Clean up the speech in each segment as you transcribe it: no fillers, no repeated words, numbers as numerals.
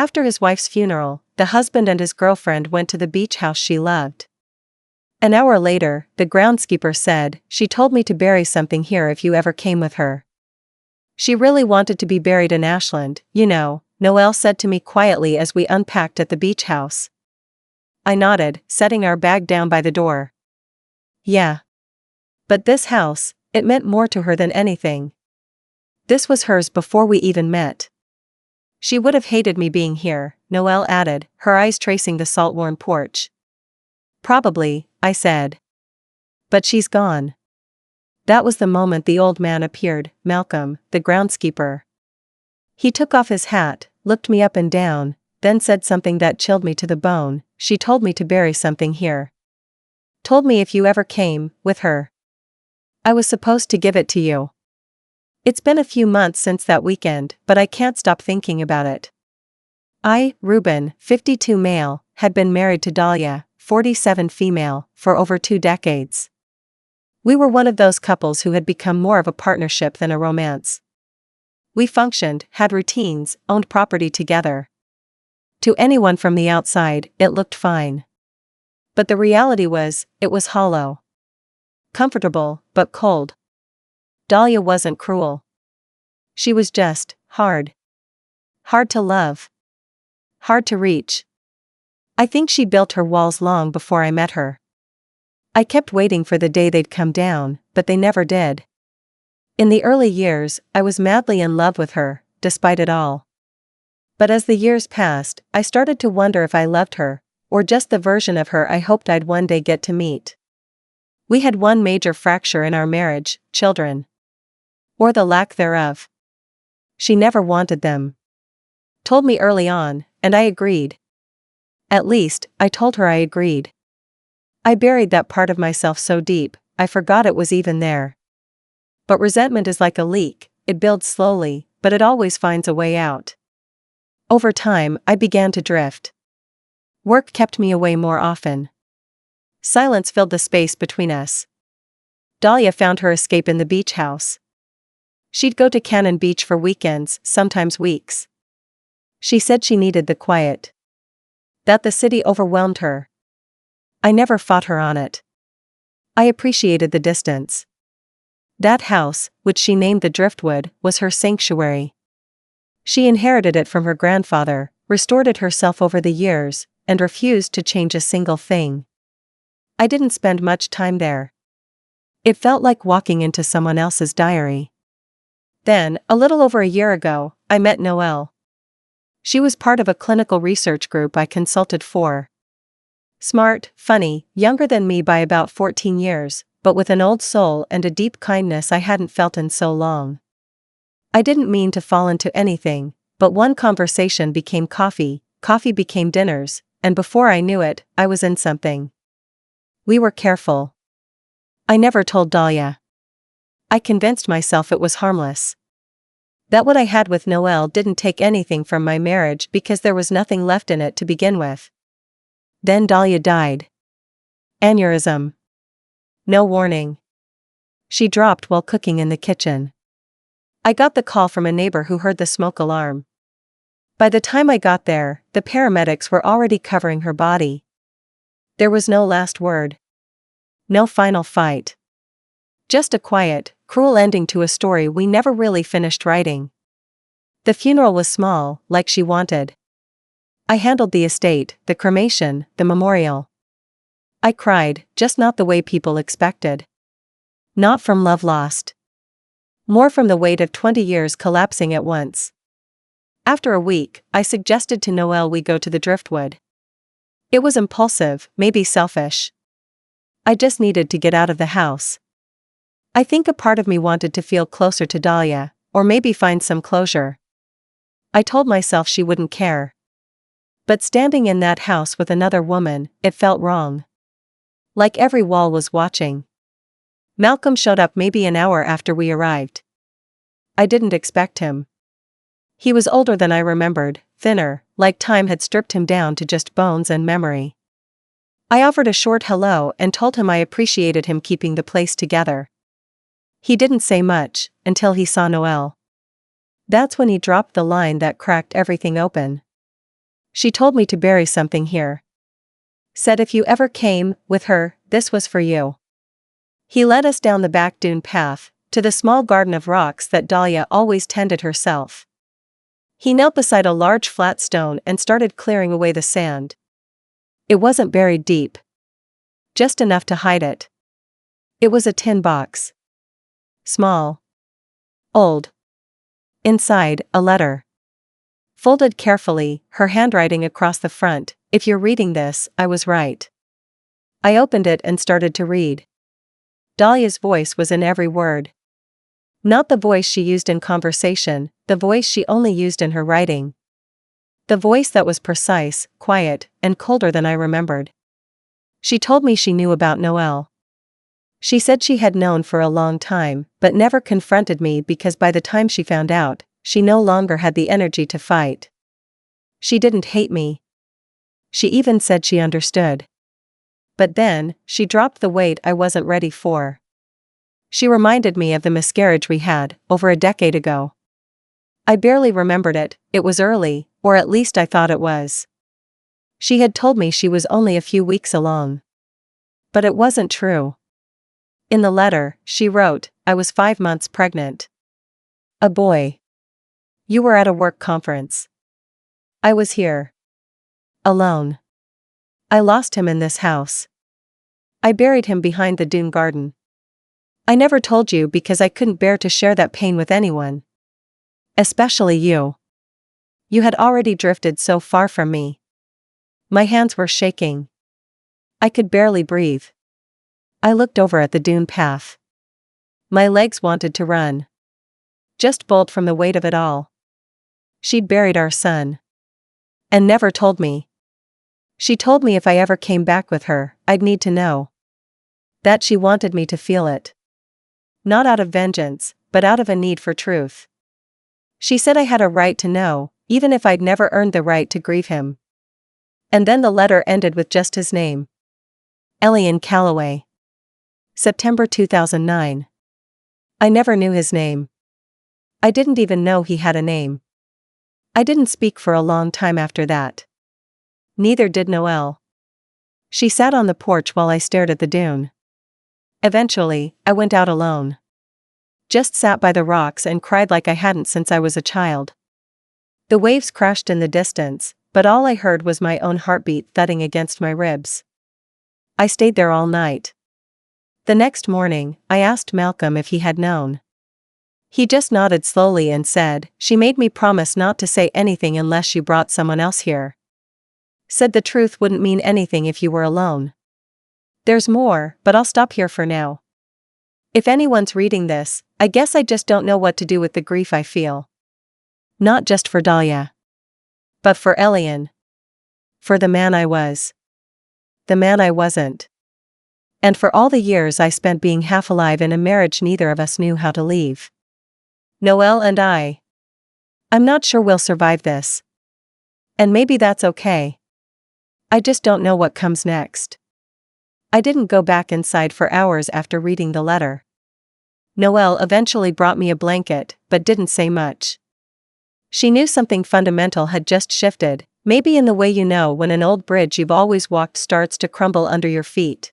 After his wife's funeral, the husband and his girlfriend went to the beach house she loved. An hour later, the groundskeeper said, "She told me to bury something here if you ever came with her." She really wanted to be buried in Ashland, you know, Noelle said to me quietly as we unpacked at the beach house. I nodded, setting our bag down by the door. Yeah. But this house, it meant more to her than anything. This was hers before we even met. She would have hated me being here, Noelle added, her eyes tracing the salt-worn porch. Probably, I said. But she's gone. That was the moment the old man appeared, Malcolm, the groundskeeper. He took off his hat, looked me up and down, then said something that chilled me to the bone. She told me to bury something here. Told me if you ever came, with her. I was supposed to give it to you. It's been a few months since that weekend, but I can't stop thinking about it. I, Reuben, 52 male, had been married to Dahlia, 47 female, for over 2 decades. We were one of those couples who had become more of a partnership than a romance. We functioned, had routines, owned property together. To anyone from the outside, it looked fine. But the reality was, it was hollow. Comfortable, but cold. Dahlia wasn't cruel. She was just hard. Hard to love. Hard to reach. I think she built her walls long before I met her. I kept waiting for the day they'd come down, but they never did. In the early years, I was madly in love with her, despite it all. But as the years passed, I started to wonder if I loved her, or just the version of her I hoped I'd one day get to meet. We had one major fracture in our marriage: children. Or the lack thereof. She never wanted them. Told me early on, and I agreed. At least, I told her I agreed. I buried that part of myself so deep, I forgot it was even there. But resentment is like a leak, it builds slowly, but it always finds a way out. Over time, I began to drift. Work kept me away more often. Silence filled the space between us. Dahlia found her escape in the beach house. She'd go to Cannon Beach for weekends, sometimes weeks. She said she needed the quiet. That the city overwhelmed her. I never fought her on it. I appreciated the distance. That house, which she named the Driftwood, was her sanctuary. She inherited it from her grandfather, restored it herself over the years, and refused to change a single thing. I didn't spend much time there. It felt like walking into someone else's diary. Then, a little over a year ago, I met Noelle. She was part of a clinical research group I consulted for. Smart, funny, younger than me by about 14 years, but with an old soul and a deep kindness I hadn't felt in so long. I didn't mean to fall into anything, but one conversation became coffee, coffee became dinners, and before I knew it, I was in something. We were careful. I never told Dahlia. I convinced myself it was harmless. That what I had with Noelle didn't take anything from my marriage because there was nothing left in it to begin with. Then Dahlia died. Aneurysm. No warning. She dropped while cooking in the kitchen. I got the call from a neighbor who heard the smoke alarm. By the time I got there, the paramedics were already covering her body. There was no last word. No final fight. Just a quiet, cruel ending to a story we never really finished writing. The funeral was small, like she wanted. I handled the estate, the cremation, the memorial. I cried, just not the way people expected. Not from love lost. More from the weight of 20 years collapsing at once. After a week, I suggested to Noelle we go to the Driftwood. It was impulsive, maybe selfish. I just needed to get out of the house. I think a part of me wanted to feel closer to Dahlia, or maybe find some closure. I told myself she wouldn't care. But standing in that house with another woman, it felt wrong. Like every wall was watching. Malcolm showed up maybe an hour after we arrived. I didn't expect him. He was older than I remembered, thinner, like time had stripped him down to just bones and memory. I offered a short hello and told him I appreciated him keeping the place together. He didn't say much, until he saw Noelle. That's when he dropped the line that cracked everything open. She told me to bury something here. Said if you ever came with her, this was for you. He led us down the back dune path, to the small garden of rocks that Dahlia always tended herself. He knelt beside a large flat stone and started clearing away the sand. It wasn't buried deep. Just enough to hide it. It was a tin box. Small. Old. Inside, a letter. Folded carefully, her handwriting across the front. If you're reading this, I was right. I opened it and started to read. Dahlia's voice was in every word. Not the voice she used in conversation, the voice she only used in her writing. The voice that was precise, quiet, and colder than I remembered. She told me she knew about Noel. She said she had known for a long time, but never confronted me because by the time she found out, she no longer had the energy to fight. She didn't hate me. She even said she understood. But then, she dropped the weight I wasn't ready for. She reminded me of the miscarriage we had, over a decade ago. I barely remembered it. It was early, or at least I thought it was. She had told me she was only a few weeks along. But it wasn't true. In the letter, she wrote, I was 5 months pregnant. A boy. You were at a work conference. I was here. Alone. I lost him in this house. I buried him behind the dune garden. I never told you because I couldn't bear to share that pain with anyone. Especially you. You had already drifted so far from me. My hands were shaking. I could barely breathe. I looked over at the dune path. My legs wanted to run. Just bolt from the weight of it all. She'd buried our son. And never told me. She told me if I ever came back with her, I'd need to know. That she wanted me to feel it. Not out of vengeance, but out of a need for truth. She said I had a right to know, even if I'd never earned the right to grieve him. And then the letter ended with just his name. Elian Calloway. September 2009. I never knew his name. I didn't even know he had a name. I didn't speak for a long time after that. Neither did Noel. She sat on the porch while I stared at the dune. Eventually, I went out alone. Just sat by the rocks and cried like I hadn't since I was a child. The waves crashed in the distance, but all I heard was my own heartbeat thudding against my ribs. I stayed there all night. The next morning, I asked Malcolm if he had known. He just nodded slowly and said, she made me promise not to say anything unless you brought someone else here. Said the truth wouldn't mean anything if you were alone. There's more, but I'll stop here for now. If anyone's reading this, I guess I just don't know what to do with the grief I feel. Not just for Dahlia. But for Elian. For the man I was. The man I wasn't. And for all the years I spent being half alive in a marriage neither of us knew how to leave. Noel and I. I'm not sure we'll survive this. And maybe that's okay. I just don't know what comes next. I didn't go back inside for hours after reading the letter. Noel eventually brought me a blanket, but didn't say much. She knew something fundamental had just shifted, maybe in the way you know when an old bridge you've always walked starts to crumble under your feet.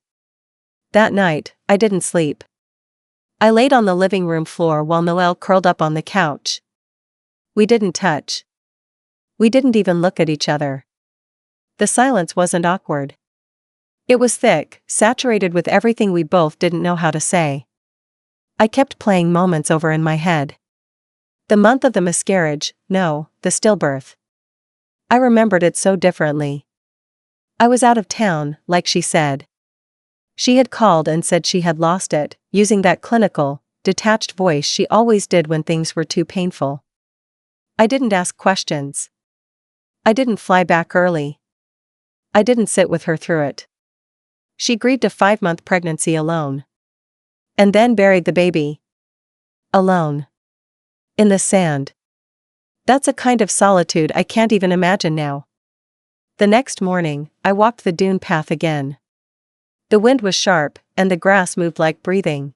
That night, I didn't sleep. I laid on the living room floor while Noel curled up on the couch. We didn't touch. We didn't even look at each other. The silence wasn't awkward. It was thick, saturated with everything we both didn't know how to say. I kept playing moments over in my head. The month of the miscarriage, no, the stillbirth. I remembered it so differently. I was out of town, like she said. She had called and said she had lost it, using that clinical, detached voice she always did when things were too painful. I didn't ask questions. I didn't fly back early. I didn't sit with her through it. She grieved a 5-month pregnancy alone. And then buried the baby. Alone. In the sand. That's a kind of solitude I can't even imagine now. The next morning, I walked the dune path again. The wind was sharp, and the grass moved like breathing.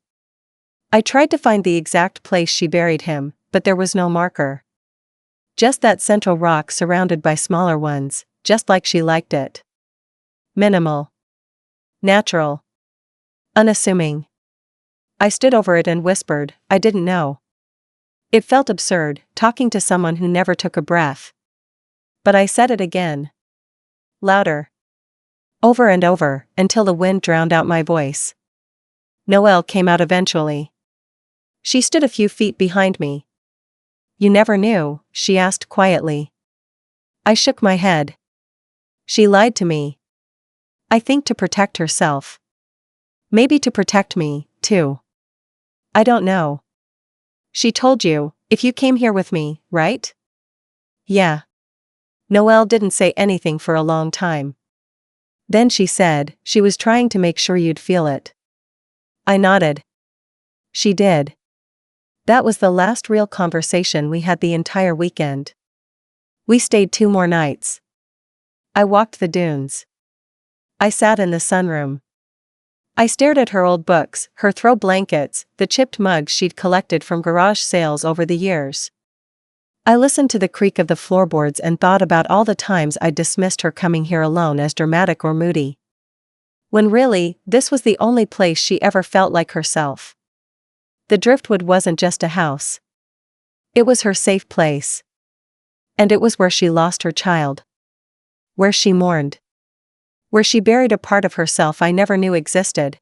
I tried to find the exact place she buried him, but there was no marker. Just that central rock surrounded by smaller ones, just like she liked it. Minimal. Natural. Unassuming. I stood over it and whispered, I didn't know. It felt absurd, talking to someone who never took a breath. But I said it again. Louder. Over and over, until the wind drowned out my voice. Noelle came out eventually. She stood a few feet behind me. You never knew, she asked quietly. I shook my head. She lied to me. I think to protect herself. Maybe to protect me, too. I don't know. She told you, if you came here with me, right? Yeah. Noelle didn't say anything for a long time. Then she said, she was trying to make sure you'd feel it. I nodded. She did. That was the last real conversation we had the entire weekend. We stayed 2 more nights. I walked the dunes. I sat in the sunroom. I stared at her old books, her throw blankets, the chipped mugs she'd collected from garage sales over the years. I listened to the creak of the floorboards and thought about all the times I'd dismissed her coming here alone as dramatic or moody. When really, this was the only place she ever felt like herself. The driftwood wasn't just a house. It was her safe place. And it was where she lost her child. Where she mourned. Where she buried a part of herself I never knew existed.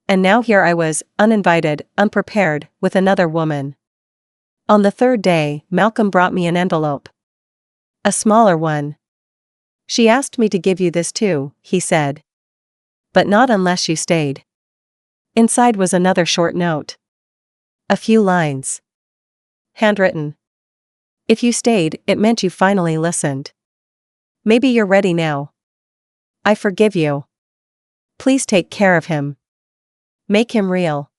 And now here I was, uninvited, unprepared, with another woman. On the 3rd day, Malcolm brought me an envelope. A smaller one. She asked me to give you this too, he said. But not unless you stayed. Inside was another short note. A few lines. Handwritten. If you stayed, it meant you finally listened. Maybe you're ready now. I forgive you. Please take care of him. Make him real.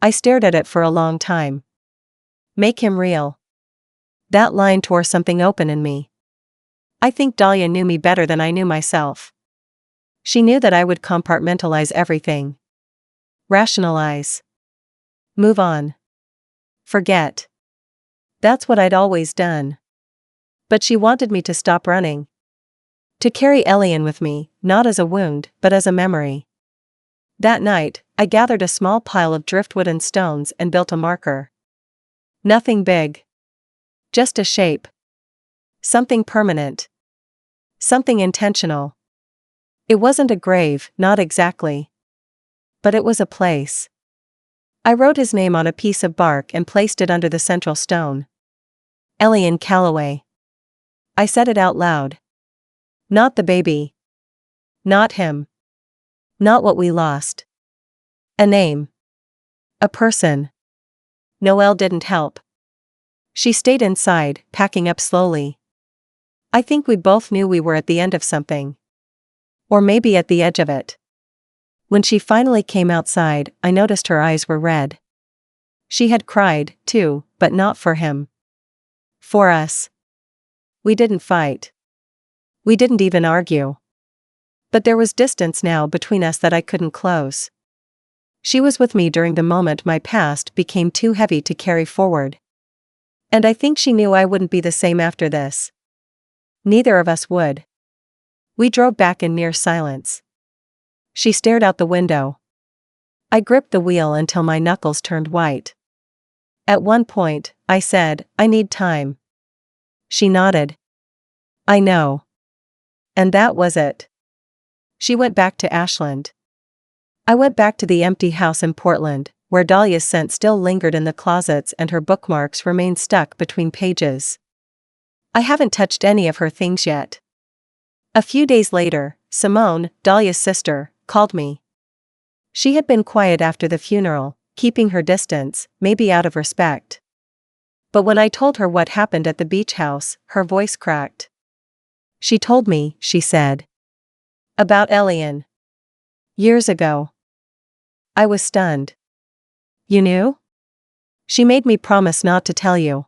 I stared at it for a long time. Make him real. That line tore something open in me. I think Dahlia knew me better than I knew myself. She knew that I would compartmentalize everything. Rationalize. Move on. Forget. That's what I'd always done. But she wanted me to stop running. To carry Elian with me, not as a wound, but as a memory. That night, I gathered a small pile of driftwood and stones and built a marker. Nothing big. Just a shape. Something permanent. Something intentional. It wasn't a grave, not exactly. But it was a place. I wrote his name on a piece of bark and placed it under the central stone. Elian Calloway. I said it out loud. Not the baby. Not him. Not what we lost. A name. A person. Noelle didn't help. She stayed inside, packing up slowly. I think we both knew we were at the end of something. Or maybe at the edge of it. When she finally came outside, I noticed her eyes were red. She had cried, too, but not for him. For us. We didn't fight. We didn't even argue. But there was distance now between us that I couldn't close. She was with me during the moment my past became too heavy to carry forward. And I think she knew I wouldn't be the same after this. Neither of us would. We drove back in near silence. She stared out the window. I gripped the wheel until my knuckles turned white. At one point, I said, I need time. She nodded. I know. And that was it. She went back to Ashland. I went back to the empty house in Portland, where Dahlia's scent still lingered in the closets and her bookmarks remained stuck between pages. I haven't touched any of her things yet. A few days later, Simone, Dahlia's sister, called me. She had been quiet after the funeral, keeping her distance, maybe out of respect. But when I told her what happened at the beach house, her voice cracked. She told me, she said. About Elian. Years ago. I was stunned. You knew? She made me promise not to tell you.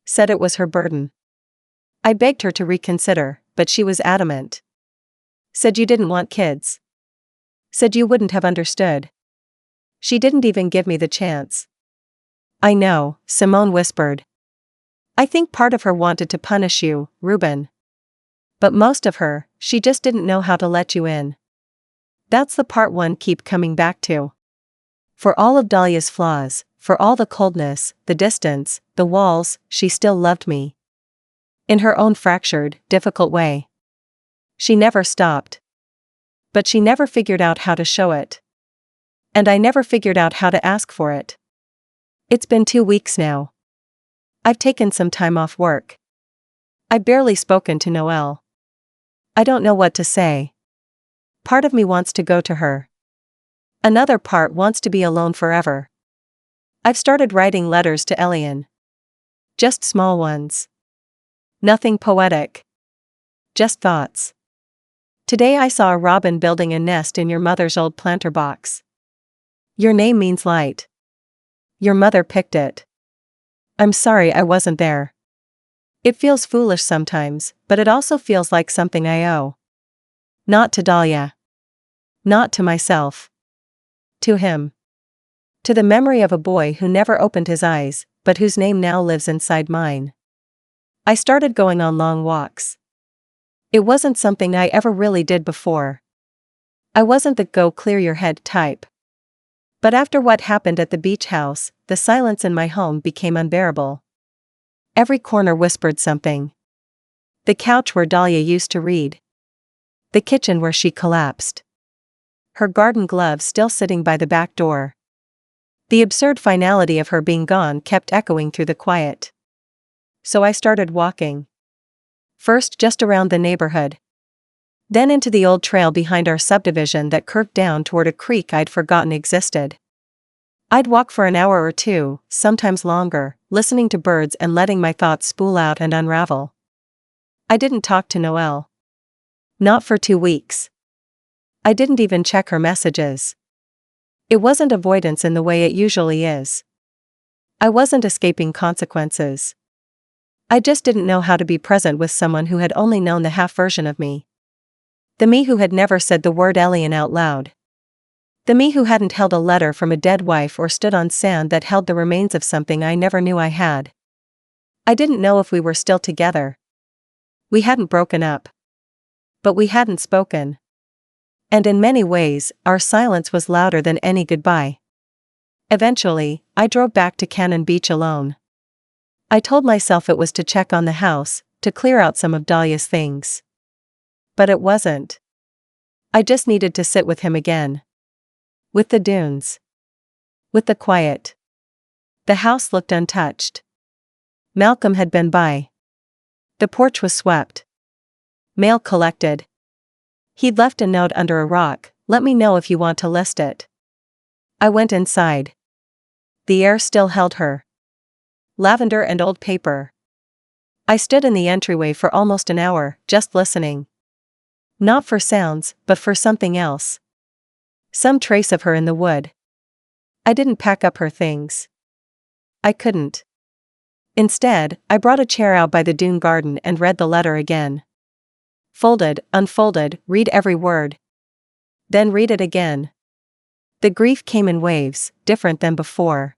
Said it was her burden. I begged her to reconsider, but she was adamant. Said you didn't want kids. Said you wouldn't have understood. She didn't even give me the chance. I know, Simone whispered. I think part of her wanted to punish you, Reuben. But most of her, she just didn't know how to let you in. That's the part one keep coming back to. For all of Dahlia's flaws, for all the coldness, the distance, the walls, she still loved me. In her own fractured, difficult way. She never stopped. But she never figured out how to show it. And I never figured out how to ask for it. It's been 2 weeks now. I've taken some time off work. I've barely spoken to Noelle. I don't know what to say. Part of me wants to go to her. Another part wants to be alone forever. I've started writing letters to Elian. Just small ones. Nothing poetic. Just thoughts. Today I saw a robin building a nest in your mother's old planter box. Your name means light. Your mother picked it. I'm sorry I wasn't there. It feels foolish sometimes, but it also feels like something I owe. Not to Dahlia. Not to myself. To him. To the memory of a boy who never opened his eyes, but whose name now lives inside mine. I started going on long walks. It wasn't something I ever really did before. I wasn't the go clear your head type. But after what happened at the beach house, the silence in my home became unbearable. Every corner whispered something. The couch where Dahlia used to read. The kitchen where she collapsed. Her garden gloves still sitting by the back door. The absurd finality of her being gone kept echoing through the quiet. So I started walking. First just around the neighborhood. Then into the old trail behind our subdivision that curved down toward a creek I'd forgotten existed. I'd walk for an hour or two, sometimes longer, listening to birds and letting my thoughts spool out and unravel. I didn't talk to Noelle. Not for 2 weeks. I didn't even check her messages. It wasn't avoidance in the way it usually is. I wasn't escaping consequences. I just didn't know how to be present with someone who had only known the half version of me. The me who had never said the word Elian out loud. The me who hadn't held a letter from a dead wife or stood on sand that held the remains of something I never knew I had. I didn't know if we were still together. We hadn't broken up. But we hadn't spoken. And in many ways, our silence was louder than any goodbye. Eventually, I drove back to Cannon Beach alone. I told myself it was to check on the house, to clear out some of Dahlia's things. But it wasn't. I just needed to sit with him again. With the dunes. With the quiet. The house looked untouched. Malcolm had been by. The porch was swept. Mail collected. He'd left a note under a rock, let me know if you want to list it. I went inside. The air still held her. Lavender and old paper. I stood in the entryway for almost an hour, just listening. Not for sounds, but for something else. Some trace of her in the wood. I didn't pack up her things. I couldn't. Instead, I brought a chair out by the dune garden and read the letter again. Folded, unfolded, read every word. Then read it again. The grief came in waves, different than before.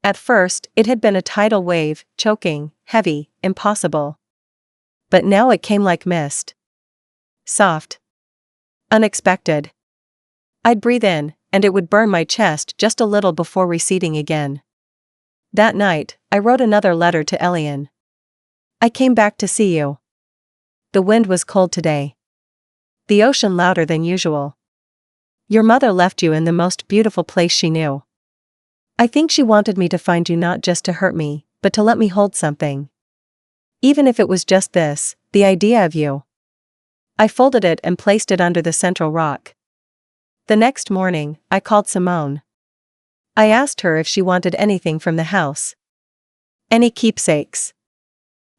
At first, it had been a tidal wave, choking, heavy, impossible. But now it came like mist. Soft. Unexpected. I'd breathe in, and it would burn my chest just a little before receding again. That night, I wrote another letter to Elian. I came back to see you. The wind was cold today. The ocean louder than usual. Your mother left you in the most beautiful place she knew. I think she wanted me to find you not just to hurt me, but to let me hold something. Even if it was just this, the idea of you. I folded it and placed it under the central rock. The next morning, I called Simone. I asked her if she wanted anything from the house. Any keepsakes.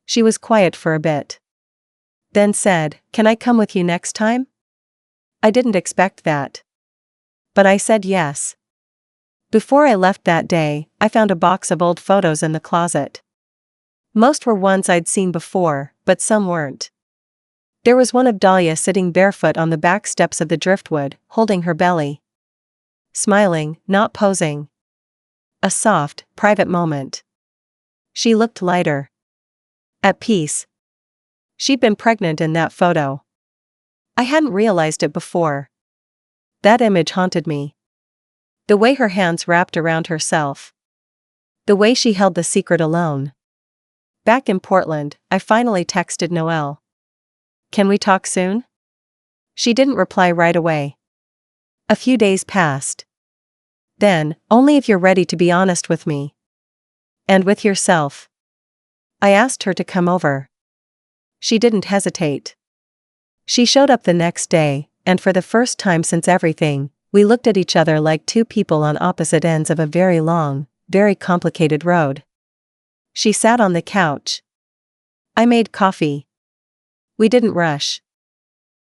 She was quiet for a bit. Then said, "Can I come with you next time?" I didn't expect that. But I said yes. Before I left that day, I found a box of old photos in the closet. Most were ones I'd seen before, but some weren't. There was one of Dahlia sitting barefoot on the back steps of the driftwood, holding her belly. Smiling, not posing. A soft, private moment. She looked lighter. At peace. She'd been pregnant in that photo. I hadn't realized it before. That image haunted me. The way her hands wrapped around herself. The way she held the secret alone. Back in Portland, I finally texted Noelle. "Can we talk soon?" She didn't reply right away. A few days passed. Then, "Only if you're ready to be honest with me. And with yourself." I asked her to come over. She didn't hesitate. She showed up the next day, and for the first time since everything, we looked at each other like two people on opposite ends of a very long, very complicated road. She sat on the couch. I made coffee. We didn't rush.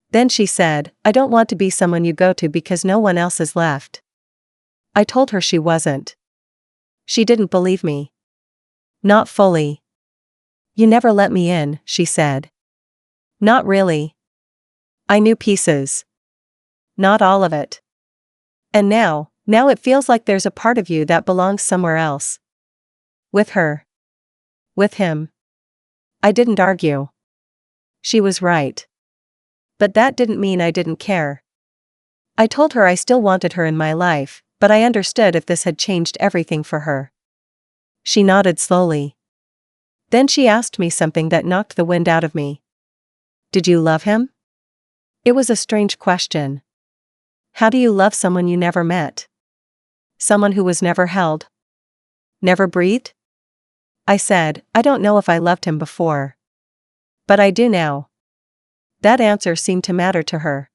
Then she said, "I don't want to be someone you go to because no one else is left." I told her she wasn't. She didn't believe me. Not fully. "You never let me in," she said. "Not really. I knew pieces. Not all of it. And now it feels like there's a part of you that belongs somewhere else. With her. With him." I didn't argue. She was right. But that didn't mean I didn't care. I told her I still wanted her in my life, but I understood if this had changed everything for her. She nodded slowly. Then she asked me something that knocked the wind out of me. "Did you love him?" It was a strange question. How do you love someone you never met? Someone who was never held? Never breathed? I said, "I don't know if I loved him before. But I do now." That answer seemed to matter to her.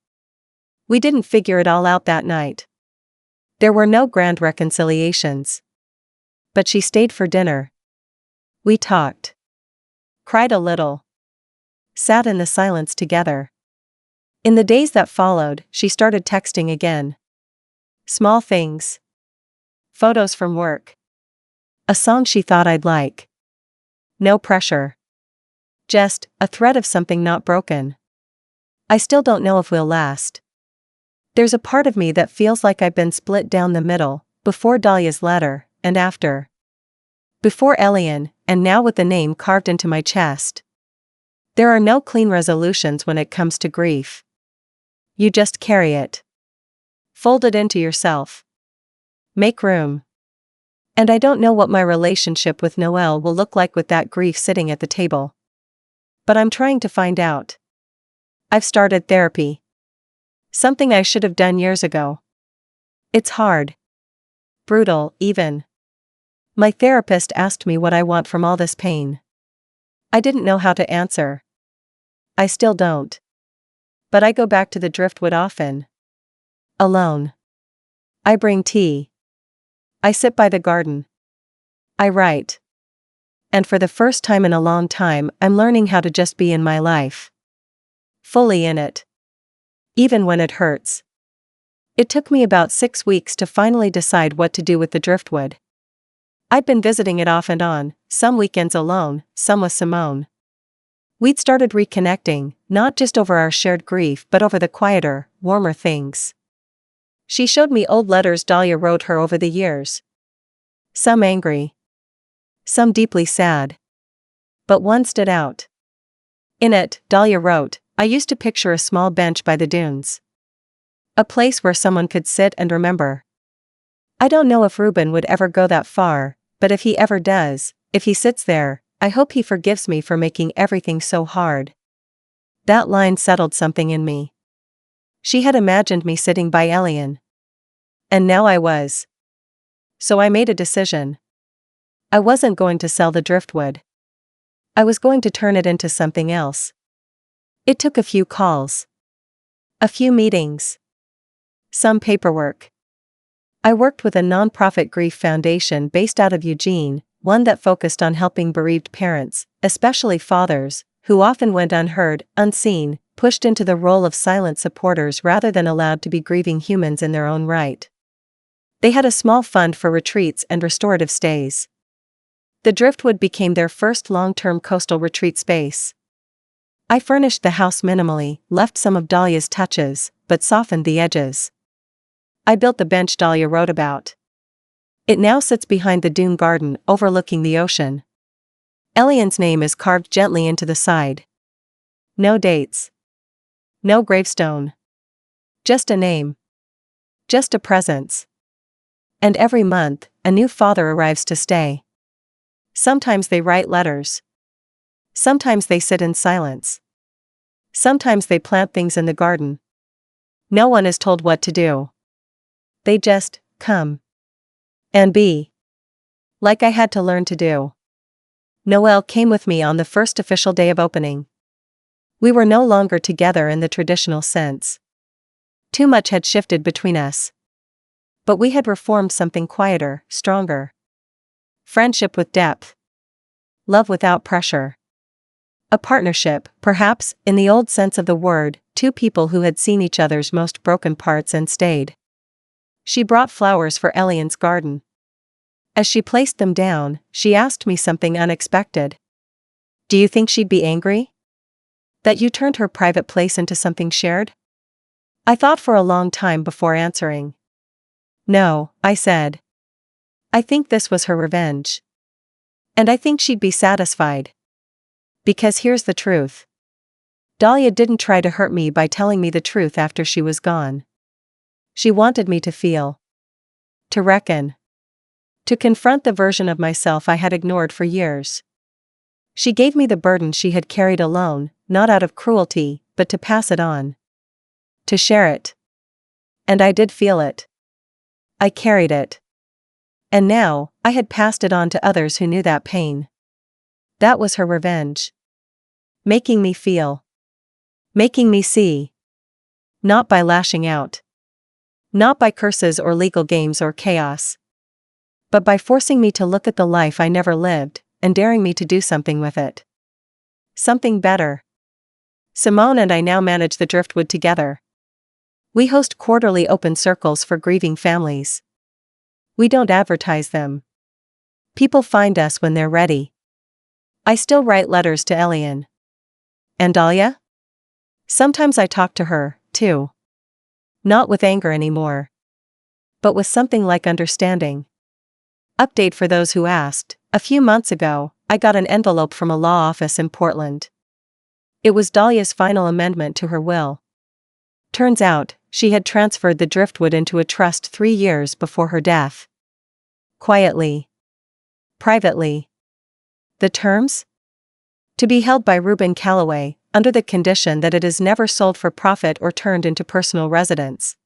We didn't figure it all out that night. There were no grand reconciliations. But she stayed for dinner. We talked. Cried a little. Sat in the silence together. In the days that followed, she started texting again. Small things. Photos from work. A song she thought I'd like. No pressure. Just a thread of something not broken. I still don't know if we'll last. There's a part of me that feels like I've been split down the middle, before Dahlia's letter, and after. Before Elian, and now with the name carved into my chest. There are no clean resolutions when it comes to grief. You just carry it. Fold it into yourself. Make room. And I don't know what my relationship with Noelle will look like with that grief sitting at the table. But I'm trying to find out. I've started therapy. Something I should have done years ago. It's hard. Brutal, even. My therapist asked me what I want from all this pain. I didn't know how to answer. I still don't. But I go back to the driftwood often. Alone. I bring tea. I sit by the garden. I write. And for the first time in a long time, I'm learning how to just be in my life. Fully in it. Even when it hurts. It took me about 6 weeks to finally decide what to do with the driftwood. I'd been visiting it off and on, some weekends alone, some with Simone. We'd started reconnecting, not just over our shared grief but over the quieter, warmer things. She showed me old letters Dahlia wrote her over the years. Some angry. Some deeply sad. But one stood out. In it, Dahlia wrote, "I used to picture a small bench by the dunes. A place where someone could sit and remember. I don't know if Ruben would ever go that far, but if he ever does, if he sits there, I hope he forgives me for making everything so hard." That line settled something in me. She had imagined me sitting by Elian. And now I was. So I made a decision. I wasn't going to sell the driftwood. I was going to turn it into something else. It took a few calls. A few meetings. Some paperwork. I worked with a nonprofit grief foundation based out of Eugene, one that focused on helping bereaved parents, especially fathers, who often went unheard, unseen, pushed into the role of silent supporters rather than allowed to be grieving humans in their own right. They had a small fund for retreats and restorative stays. The driftwood became their first long-term coastal retreat space. I furnished the house minimally, left some of Dahlia's touches, but softened the edges. I built the bench Dahlia wrote about. It now sits behind the dune garden overlooking the ocean. Elian's name is carved gently into the side. No dates. No gravestone. Just a name. Just a presence. And every month, a new father arrives to stay. Sometimes they write letters. Sometimes they sit in silence. Sometimes they plant things in the garden. No one is told what to do. They just come. And be. Like I had to learn to do. Noel came with me on the first official day of opening. We were no longer together in the traditional sense. Too much had shifted between us. But we had reformed something quieter, stronger. Friendship with depth. Love without pressure. A partnership, perhaps, in the old sense of the word, two people who had seen each other's most broken parts and stayed. She brought flowers for Elian's garden. As she placed them down, she asked me something unexpected. Do you think she'd be angry? That you turned her private place into something shared? I thought for a long time before answering. No, I said. I think this was her revenge. And I think she'd be satisfied. Because here's the truth. Dahlia didn't try to hurt me by telling me the truth after she was gone. She wanted me to feel. To reckon. To confront the version of myself I had ignored for years. She gave me the burden she had carried alone, not out of cruelty, but to pass it on. To share it. And I did feel it. I carried it. And now, I had passed it on to others who knew that pain. That was her revenge. Making me feel. Making me see. Not by lashing out. Not by curses or legal games or chaos. But by forcing me to look at the life I never lived, and daring me to do something with it. Something better. Simone and I now manage the Driftwood together. We host quarterly open circles for grieving families. We don't advertise them. People find us when they're ready. I still write letters to Elian. And Dahlia? Sometimes I talk to her, too. Not with anger anymore. But with something like understanding. Update for those who asked, a few months ago, I got an envelope from a law office in Portland. It was Dahlia's final amendment to her will. Turns out, she had transferred the Driftwood into a trust 3 years before her death. Quietly. Privately. The terms? To be held by Reuben Calloway, under the condition that it is never sold for profit or turned into personal residence.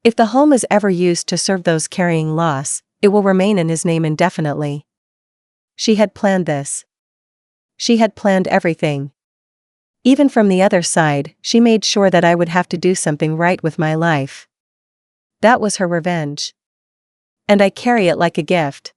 If the home is ever used to serve those carrying loss, it will remain in his name indefinitely. She had planned this. She had planned everything. Even from the other side, she made sure that I would have to do something right with my life. That was her revenge. And I carry it like a gift.